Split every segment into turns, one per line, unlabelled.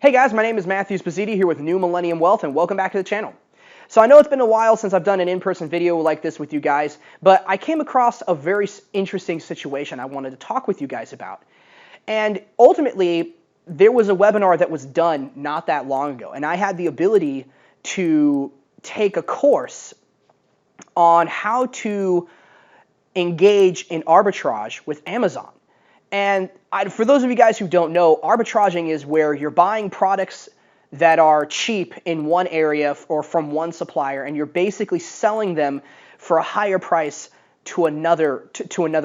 Hey guys, my name is Matthew Spaziti here with New Millennium Wealth, and welcome back to the channel. So I know it's been a while since I've done an in-person video like this with you guys, but I came across a very interesting situation I wanted to talk with you guys about. And ultimately, there was a webinar that was done not that long ago, and I had the ability to take a course on how to engage in arbitrage with Amazon. And for those of you guys who don't know, arbitraging is where you're buying products that are cheap in one area or from one supplier, and you're basically selling them for a higher price to another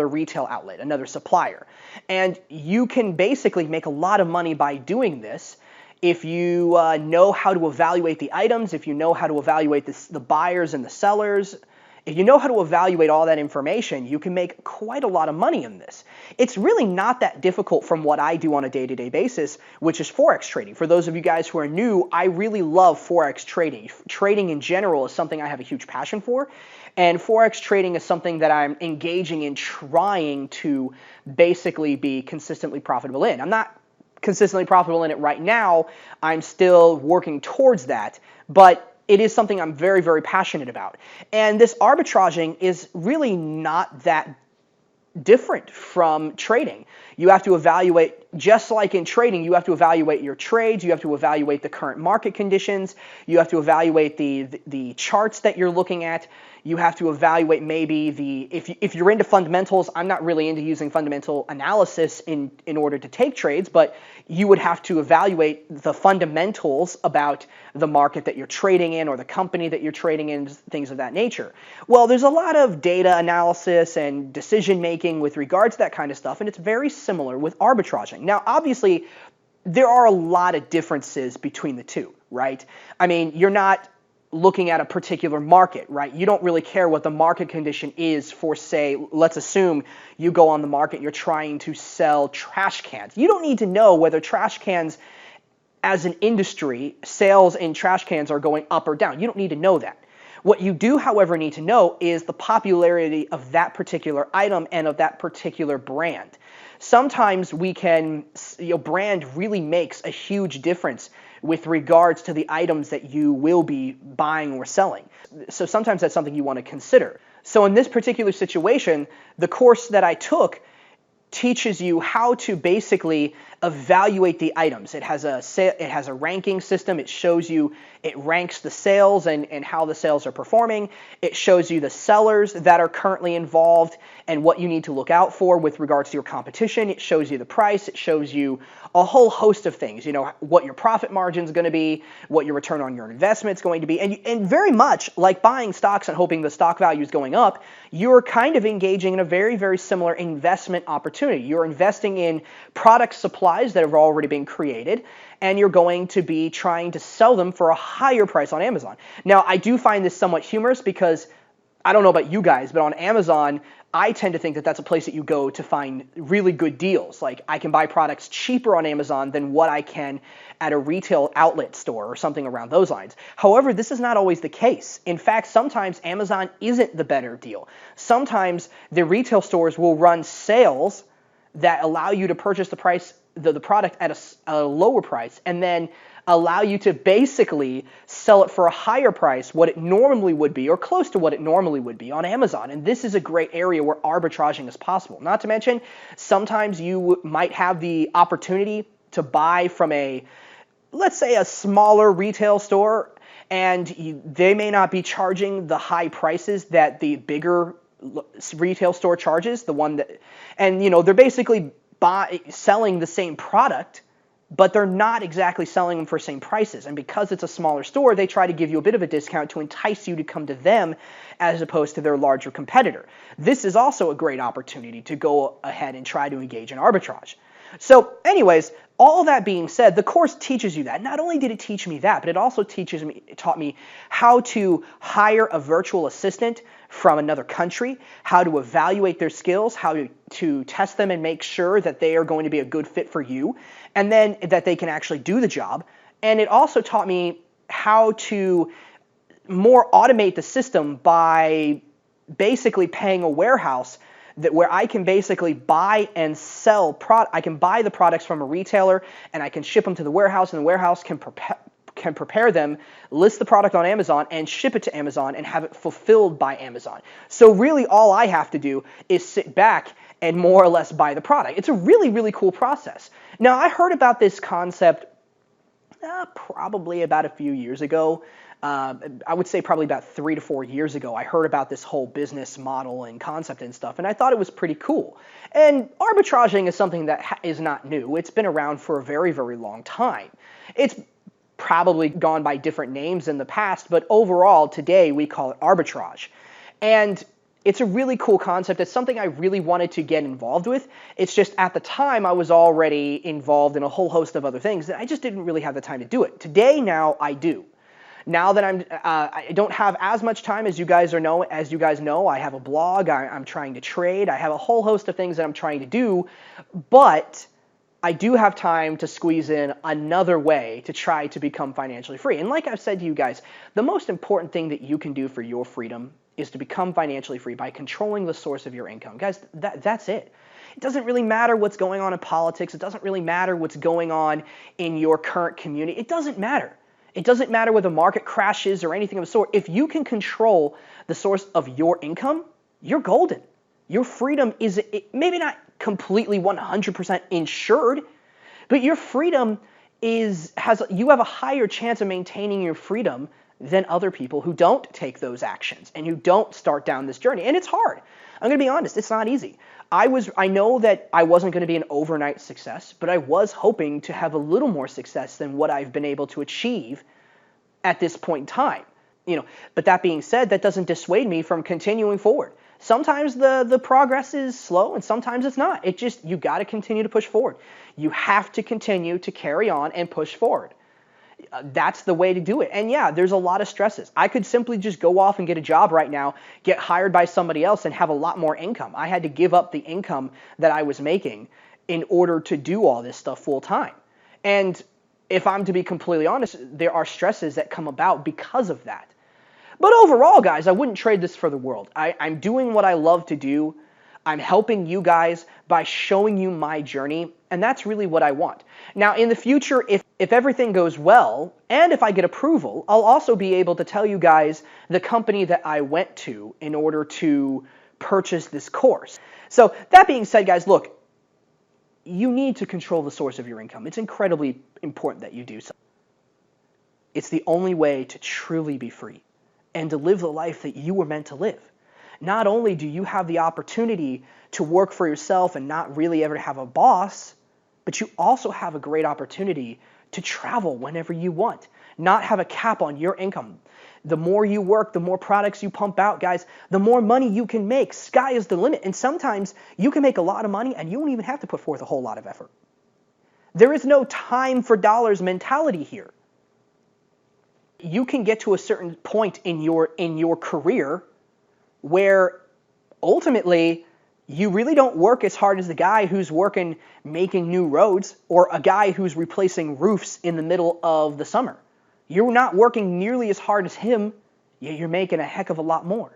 retail outlet, another supplier. And you can basically make a lot of money by doing this if you know how to evaluate the items, if you know how to evaluate the buyers and the sellers. If you know how to evaluate all that information, you can make quite a lot of money in this. It's really not that difficult from what I do on a day-to-day basis, which is Forex trading. For those of you guys who are new, I really love Forex trading. Trading in general is something I have a huge passion for, and Forex trading is something that I'm engaging in trying to basically be consistently profitable in. I'm not consistently profitable in it right now. I'm still working towards that, but it is something I'm very, very passionate about. And this arbitraging is really not that different from trading. You have to evaluate, just like in trading, you have to evaluate your trades, you have to evaluate the current market conditions, you have to evaluate the charts that you're looking at, you have to evaluate maybe if you're into fundamentals. I'm not really into using fundamental analysis in order to take trades, but you would have to evaluate the fundamentals about the market that you're trading in or the company that you're trading in, things of that nature. Well, there's a lot of data analysis and decision making with regards to that kind of stuff, and it's very similar with arbitraging. Now, obviously, there are a lot of differences between the two, right? I mean, you're not looking at a particular market, right? You don't really care what the market condition is for, say, let's assume you go on the market, you're trying to sell trash cans. You don't need to know whether trash cans as an industry, sales in trash cans are going up or down. You don't need to know that. What you do, however, need to know is the popularity of that particular item and of that particular brand. Sometimes brand really makes a huge difference with regards to the items that you will be buying or selling. So sometimes that's something you want to consider. So in this particular situation, the course that I took teaches you how to basically evaluate the items. It has a ranking system. It ranks the sales and how the sales are performing. It shows you the sellers that are currently involved and what you need to look out for with regards to your competition. It shows you the price. It shows you a whole host of things, what your profit margin is going to be, what your return on your investment is going to be. And very much like buying stocks and hoping the stock value is going up, you're kind of engaging in a very, very similar investment opportunity. You're investing in product supplies that have already been created, and you're going to be trying to sell them for a higher price on Amazon. Now, I do find this somewhat humorous because I don't know about you guys, but on Amazon, I tend to think that that's a place that you go to find really good deals. Like, I can buy products cheaper on Amazon than what I can at a retail outlet store or something around those lines. However, this is not always the case. In fact, sometimes Amazon isn't the better deal. Sometimes the retail stores will run sales that allow you to purchase the product at a lower price and then allow you to basically sell it for a higher price, what it normally would be, or close to what it normally would be on Amazon. And this is a great area where arbitraging is possible. Not to mention, sometimes you might have the opportunity to buy from let's say a smaller retail store, and they may not be charging the high prices that the bigger retail store charges, they're basically selling the same product, but they're not exactly selling them for the same prices. And because it's a smaller store, they try to give you a bit of a discount to entice you to come to them as opposed to their larger competitor. This is also a great opportunity to go ahead and try to engage in arbitrage. So anyways, all that being said, the course teaches you that. Not only did it teach me that, but it also taught me how to hire a virtual assistant from another country, how to evaluate their skills, how to test them and make sure that they are going to be a good fit for you, and then that they can actually do the job. And it also taught me how to more automate the system by basically paying a warehouse that where I can basically buy and sell I can buy the products from a retailer and I can ship them to the warehouse, and the warehouse can prepare them, list the product on Amazon, and ship it to Amazon and have it fulfilled by Amazon. So really all I have to do is sit back and more or less buy the product. It's a really, really cool process. Now, I heard about this concept probably about a few years ago. I would say probably about 3 to 4 years ago, I heard about this whole business model and concept and stuff, and I thought it was pretty cool. And arbitraging is something that is not new. It's been around for a very, very long time. It's probably gone by different names in the past, but overall, today, we call it arbitrage. And it's a really cool concept. It's something I really wanted to get involved with. It's just at the time, I was already involved in a whole host of other things that I just didn't really have the time to do it. Today, now, I do. Now that I don't have as much time as you guys know, I have a blog, I'm trying to trade, I have a whole host of things that I'm trying to do, but I do have time to squeeze in another way to try to become financially free. And like I've said to you guys, the most important thing that you can do for your freedom is to become financially free by controlling the source of your income. Guys, that's it. It doesn't really matter what's going on in politics. It doesn't really matter what's going on in your current community. It doesn't matter. It doesn't matter whether the market crashes or anything of the sort. If you can control the source of your income, you're golden. Your freedom is maybe not completely 100% insured, but your freedom you have a higher chance of maintaining your freedom than other people who don't take those actions and who don't start down this journey. And it's hard. I'm going to be honest, it's not easy. I know that I wasn't going to be an overnight success, but I was hoping to have a little more success than what I've been able to achieve at this point in time. But that being said, that doesn't dissuade me from continuing forward. Sometimes the progress is slow and sometimes it's not. You got to continue to push forward. You have to continue to carry on and push forward. That's the way to do it. And yeah, there's a lot of stresses. I could simply just go off and get a job right now, get hired by somebody else, and have a lot more income. I had to give up the income that I was making in order to do all this stuff full time. And if I'm to be completely honest, there are stresses that come about because of that. But overall, guys, I wouldn't trade this for the world. I'm doing what I love to do. I'm helping you guys by showing you my journey, and that's really what I want. Now, in the future, if everything goes well, and if I get approval, I'll also be able to tell you guys the company that I went to in order to purchase this course. So that being said, guys, look, you need to control the source of your income. It's incredibly important that you do so. It's the only way to truly be free and to live the life that you were meant to live. Not only do you have the opportunity to work for yourself and not really ever have a boss, but you also have a great opportunity to travel whenever you want, not have a cap on your income. The more you work, the more products you pump out, guys, the more money you can make. Sky is the limit. And sometimes you can make a lot of money and you don't even have to put forth a whole lot of effort. There is no time for dollars mentality here. You can get to a certain point in your career where ultimately you really don't work as hard as the guy who's working making new roads or a guy who's replacing roofs in the middle of the summer. You're not working nearly as hard as him, yet you're making a heck of a lot more.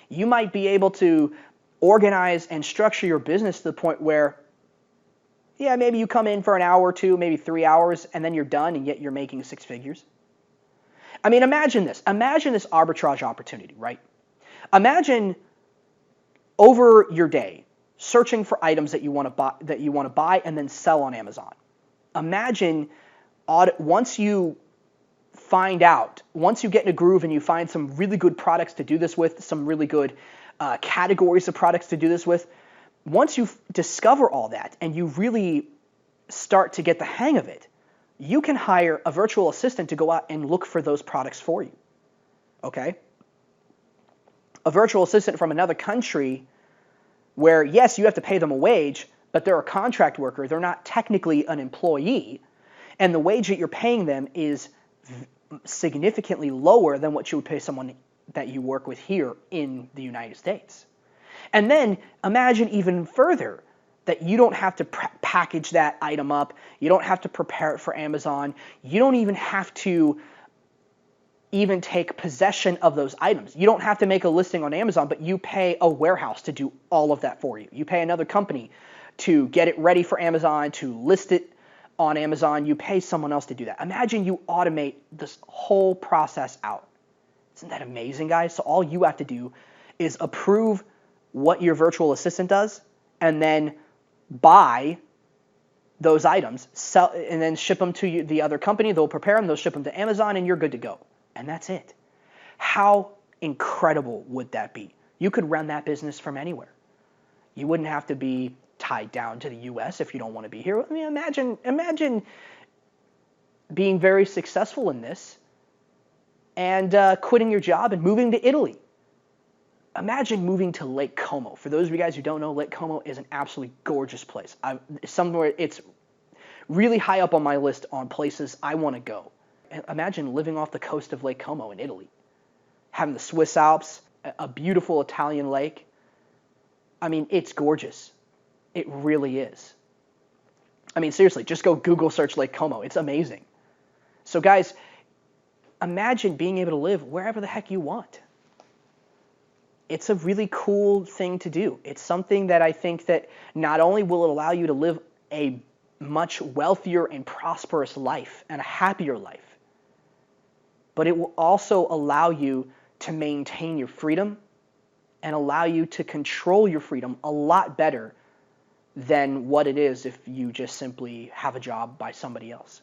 You might be able to organize and structure your business to the point where, yeah, maybe you come in for an hour or two, maybe 3 hours, and then you're done, and yet you're making 6 figures. I mean, imagine this. Imagine this arbitrage opportunity, right? Imagine over your day searching for items that you want to buy and then sell on Amazon. Imagine once you get in a groove and you find some really good products to do this with, some really good categories of products to do this with, once you discover all that and you really start to get the hang of it, you can hire a virtual assistant to go out and look for those products for you. Okay? A virtual assistant from another country where, yes, you have to pay them a wage, but they're a contract worker. They're not technically an employee. And the wage that you're paying them is significantly lower than what you would pay someone that you work with here in the United States. And then imagine even further that you don't have to package that item up. You don't have to prepare it for Amazon. You don't even have to even take possession of those items. You don't have to make a listing on Amazon, but you pay a warehouse to do all of that for you. You pay another company to get it ready for Amazon, to list it on Amazon. You pay someone else to do that. Imagine you automate this whole process out. Isn't that amazing, guys? So all you have to do is approve what your virtual assistant does and then buy those items, sell, and then ship them to the other company. They'll prepare them, they'll ship them to Amazon, and you're good to go. And that's it. How incredible would that be? You could run that business from anywhere. You wouldn't have to be tied down to the US if you don't want to be here. I mean, imagine being very successful in this and quitting your job and moving to Italy. Imagine moving to Lake Como. For those of you guys who don't know, Lake Como is an absolutely gorgeous place. It's really high up on my list on places I want to go. And imagine living off the coast of Lake Como in Italy, having the Swiss Alps, a beautiful Italian lake. I mean, it's gorgeous. It really is. I mean, seriously, just go Google search Lake Como. It's amazing. So guys, imagine being able to live wherever the heck you want. It's a really cool thing to do. It's something that I think that not only will it allow you to live a much wealthier and prosperous life and a happier life, but it will also allow you to maintain your freedom and allow you to control your freedom a lot better than what it is if you just simply have a job by somebody else.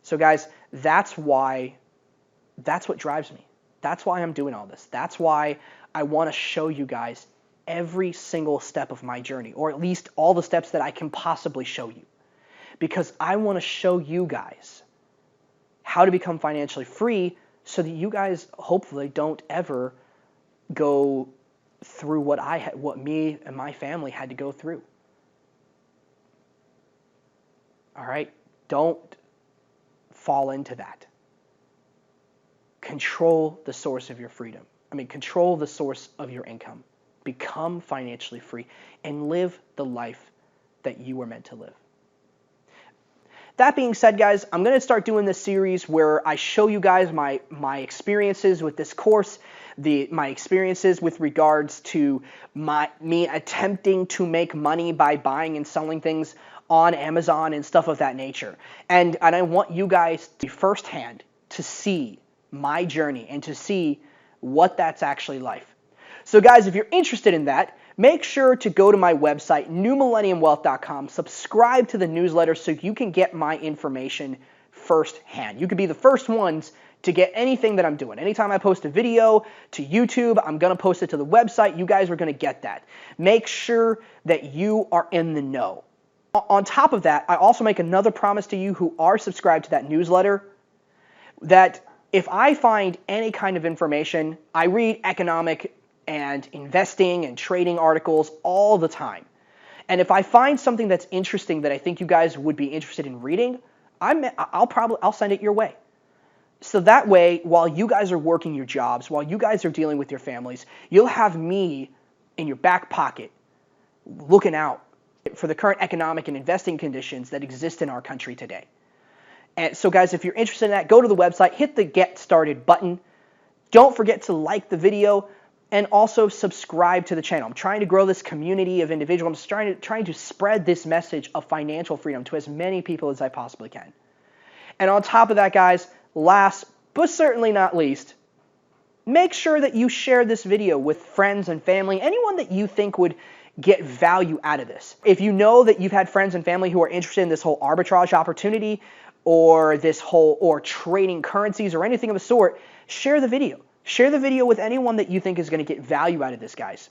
So guys, that's what drives me. That's why I'm doing all this. That's why I want to show you guys every single step of my journey, or at least all the steps that I can possibly show you. Because I want to show you guys how to become financially free so that you guys hopefully don't ever go through what me and my family had to go through. All right? Don't fall into that. Control the source of your freedom. Control the source of your income. Become financially free and live the life that you were meant to live. That being said, guys, I'm going to start doing this series where I show you guys my experiences with this course, my experiences with regards to me attempting to make money by buying and selling things on Amazon and stuff of that nature. And I want you guys to firsthand to see my journey and to see what that's actually like. So guys, if you're interested in that, make sure to go to my website, newmillenniumwealth.com, subscribe to the newsletter so you can get my information firsthand. You could be the first ones to get anything that I'm doing. Anytime I post a video to YouTube, I'm going to post it to the website. You guys are going to get that. Make sure that you are in the know. On top of that, I also make another promise to you who are subscribed to that newsletter that if I find any kind of information, I read economic and investing and trading articles all the time. And if I find something that's interesting that I think you guys would be interested in reading, I'll send it your way. So that way, while you guys are working your jobs, while you guys are dealing with your families, you'll have me in your back pocket looking out for the current economic and investing conditions that exist in our country today. And so guys, if you're interested in that, go to the website, hit the Get Started button. Don't forget to like the video and also subscribe to the channel. I'm trying to grow this community of individuals. I'm trying to spread this message of financial freedom to as many people as I possibly can. And on top of that, guys, last but certainly not least, make sure that you share this video with friends and family, anyone that you think would get value out of this. If you know that you've had friends and family who are interested in this whole arbitrage opportunity or trading currencies or anything of the sort, share the video. Share the video with anyone that you think is going to get value out of this, guys.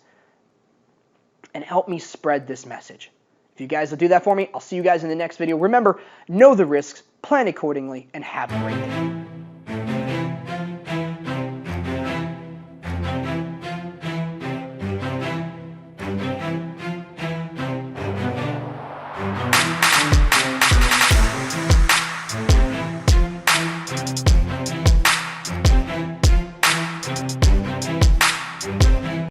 And help me spread this message. If you guys will do that for me, I'll see you guys in the next video. Remember, know the risks, plan accordingly, and have a great day.